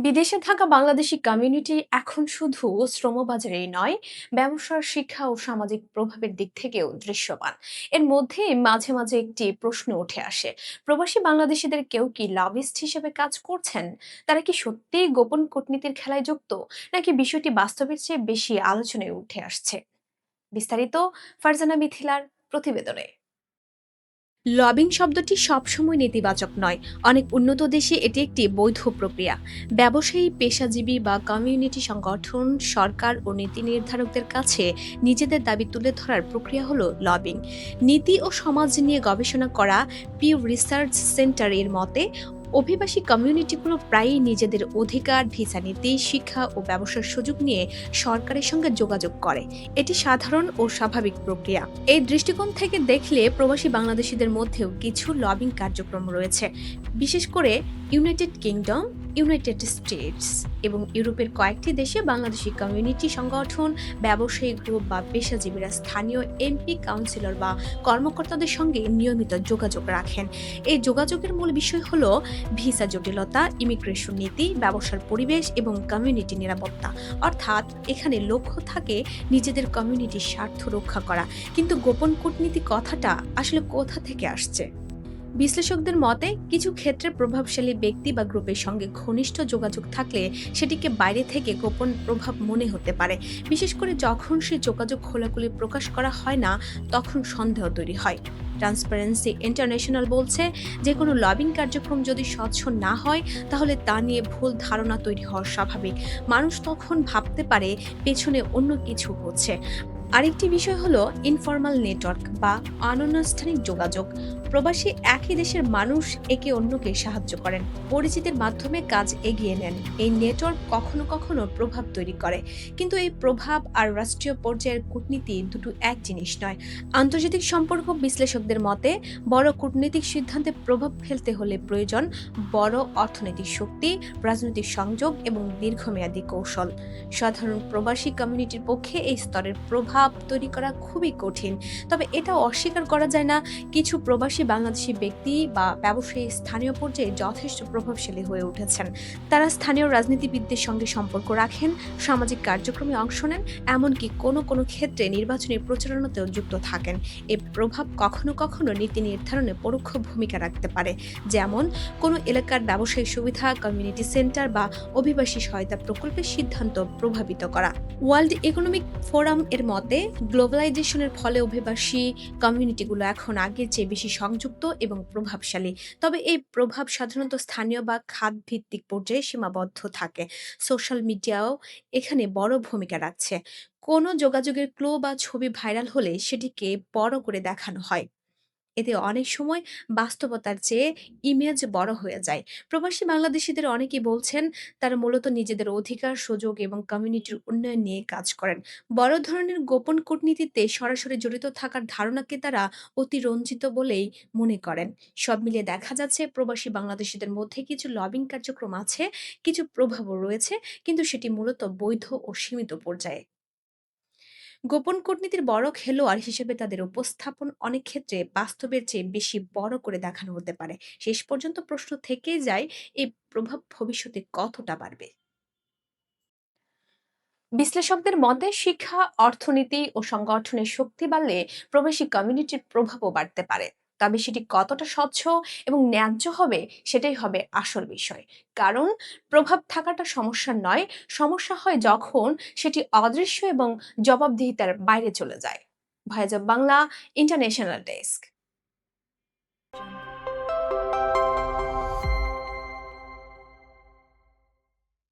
বিদেশে থাকা বাংলাদেশি কমিউনিটি এখন শুধু শ্রমবাজারেই নয়, ব্যবসার শিক্ষা ও সামাজিক প্রভাবের দিক থেকেও দৃশ্যমান। এর মধ্যে মাঝে মাঝে একটি প্রশ্ন উঠে আসে, প্রবাসী বাংলাদেশিদের কেউ কি লবিস্ট হিসেবে কাজ করছেন? তারা কি সত্যিই গোপন কূটনীতির খেলায় যুক্ত, নাকি বিষয়টি বাস্তবের চেয়ে বেশি আলোচনায় উঠে আসছে? বিস্তারিত ফারজানা মিথিলার প্রতিবেদনে। লবিং শব্দটি সবসময় নেতিবাচক নয়। অনেক উন্নত দেশে এটি একটি বৈধ প্রক্রিয়া। ব্যবসায়ী, পেশাজীবী বা কমিউনিটি সংগঠন সরকার ও নীতি নির্ধারকদের কাছে নিজেদের দাবি তুলে ধরার প্রক্রিয়া হলো লবিং। নীতি ও সমাজ নিয়ে গবেষণা করা পিউ রিসার্চ সেন্টার এর মতে, অভিবাসী কমিউনিটিগুলো প্রায়ই নিজেদের অধিকার, ভিসা নীতি, শিক্ষা ও ব্যবসার সুযোগ নিয়ে সরকারের সঙ্গে যোগাযোগ করে। এটি সাধারণ ও স্বাভাবিক প্রক্রিয়া। এই দৃষ্টিকোণ থেকে দেখলে প্রবাসী বাংলাদেশিদের মধ্যেও কিছু লবিং কার্যক্রম রয়েছে। বিশেষ করে ইউনাইটেড কিংডম, ইউনাইটেড স্টেটস এবং ইউরোপের কয়েকটি দেশে বাংলাদেশি কমিউনিটি সংগঠন, ব্যবসায়ী গ্রুপ বা পেশাজীবীরা স্থানীয় এমপি, কাউন্সিলর বা কর্মকর্তাদের সঙ্গে নিয়মিত যোগাযোগ রাখেন। এই যোগাযোগের মূল বিষয় হলো ভিসা জটিলতা, ইমিগ্রেশন নীতি, ব্যবসার পরিবেশ এবং কমিউনিটি নিরাপত্তা। অর্থাৎ এখানে লক্ষ্য থাকে নিজেদের কমিউনিটির স্বার্থ রক্ষা করা। কিন্তু গোপন কূটনীতি কথাটা আসলে কোথা থেকে আসছে? বিশ্লেষকদের মতে, কিছু ক্ষেত্রে প্রভাবশালী ব্যক্তি বা গ্রুপের সঙ্গে ঘনিষ্ঠ যোগাযোগ থাকলে সেটিকে বাইরে থেকে গোপন প্রভাব মনে হতে পারে। বিশেষ করে যখন সে যোগাযোগ খোলাখুলি প্রকাশ করা হয় না, তখন সন্দেহ তৈরি হয়। ট্রান্সপারেন্সি ইন্টারন্যাশনাল বলছে, যে কোনো লবিং কার্যক্রম যদি স্বচ্ছ না হয়, তাহলে তা নিয়ে ভুল ধারণা তৈরি হওয়া স্বাভাবিক। মানুষ তখন ভাবতে পারে পেছনে অন্য কিছু হচ্ছে। আরেকটি বিষয় হলো ইনফরমাল নেটওয়ার্ক বা অনানুষ্ঠানিক যোগাযোগ। প্রবাসী একই দেশের মানুষ একে অন্যকে সাহায্য করেন, পরিচিতির মাধ্যমে কাজ এগিয়ে নেন। এই নেটওয়ার্ক কখনো কখনো প্রভাব তৈরি করে, কিন্তু এই প্রভাব আর রাষ্ট্রীয় পর্যায়ের কূটনীতি দুটো এক জিনিস নয়। আন্তর্জাতিক সম্পর্ক বিশ্লেষকদের মতে, বড় কূটনৈতিক সিদ্ধান্তে প্রভাব ফেলতে হলে প্রয়োজন বড় অর্থনৈতিক শক্তি, রাজনৈতিক সংযোগ এবং দীর্ঘমেয়াদী কৌশল। সাধারণ প্রবাসী কমিউনিটির পক্ষে এই স্তরের প্রভাব তৈরি করা খুবই কঠিন। তবে এটা অস্বীকার করা যায় না, কিছু প্রবাসী বাংলাদেশি ব্যক্তি বা ব্যবসায়ী স্থানীয় পর্যায়ে যথেষ্ট প্রভাবশালী হয়ে উঠেছেন। তারা স্থানীয় রাজনীতিবিদদের সঙ্গে সম্পর্ক রাখেন, সামাজিক কার্যক্রমে অংশ নেন, এমনকি কোনো কোনো ক্ষেত্রে নির্বাচনী প্রচারণাতেও যুক্ত থাকেন। এর প্রভাব কখনো কখনো নীতি নির্ধারণে পরোক্ষ ভূমিকা রাখতে পারে, যেমন কোনো এলাকার ব্যবসায়িক সুবিধা, কমিউনিটি সেন্টার বা অভিবাসী সহায়তা প্রকল্পের সিদ্ধান্ত প্রভাবিত করা। ওয়ার্ল্ড ইকোনমিক ফোরাম এর মতে, গ্লোবালাইজেশনের ফলে অভিবাসী কমিউনিটিগুলো এখন আগের চেয়ে বেশি সংযুক্ত এবং প্রভাবশালী। তবে এই প্রভাব সাধারণত স্থানীয় বা খাত ভিত্তিক পর্যায়ে সীমাবদ্ধ থাকে। সোশ্যাল মিডিয়াও এখানে বড় ভূমিকা রাখছে। কোনো যোগাযোগের ক্লু বা ছবি ভাইরাল হলে সেটিকে বড় করে দেখানো হয়। এতে অনেক সময় বাস্তবতার চেয়ে ইমেজ বড় হয়ে যায়। প্রবাসী বাংলাদেশিদের অনেকেই বলছেন, তারা মূলত নিজেদের অধিকার, সুযোগ এবং কমিউনিটির উন্নয়ন নিয়ে কাজ করেন। বড় ধরনের গোপন কূটনীতিতে সরাসরি জড়িত থাকার ধারণাকে তারা অতিরঞ্জিত বলেই মনে করেন। সব মিলিয়ে দেখা যাচ্ছে, প্রবাসী বাংলাদেশিদের মধ্যে কিছু লবিং কার্যক্রম আছে, কিছু প্রভাবও রয়েছে, কিন্তু সেটি মূলত বৈধ ও সীমিত পর্যায়ে। গোপন কূটনীতির বড় খেলোয়াড় হিসেবে তাদের উপস্থাপন অনেক ক্ষেত্রে বাস্তবের চেয়ে বেশি বড় করে দেখানো হতে পারে। শেষ পর্যন্ত প্রশ্ন থেকেই যায়, এই প্রভাব ভবিষ্যতে কতটা বাড়বে? বিশ্লেষকদের মতে, শিক্ষা, অর্থনীতি ও সংগঠনের শক্তি বাড়লে প্রবাসী কমিউনিটির প্রভাবও বাড়তে পারে। তবে সেটি কতটা স্বচ্ছ এবং ন্যায্য হবে, সেটাই হবে আসল বিষয়। কারণ প্রভাব থাকাটা সমস্যা নয়, সমস্যা হয় যখন সেটি অদৃশ্য এবং জবাবদিহিতার বাইরে চলে যায়। Voice of Bangla, international desk.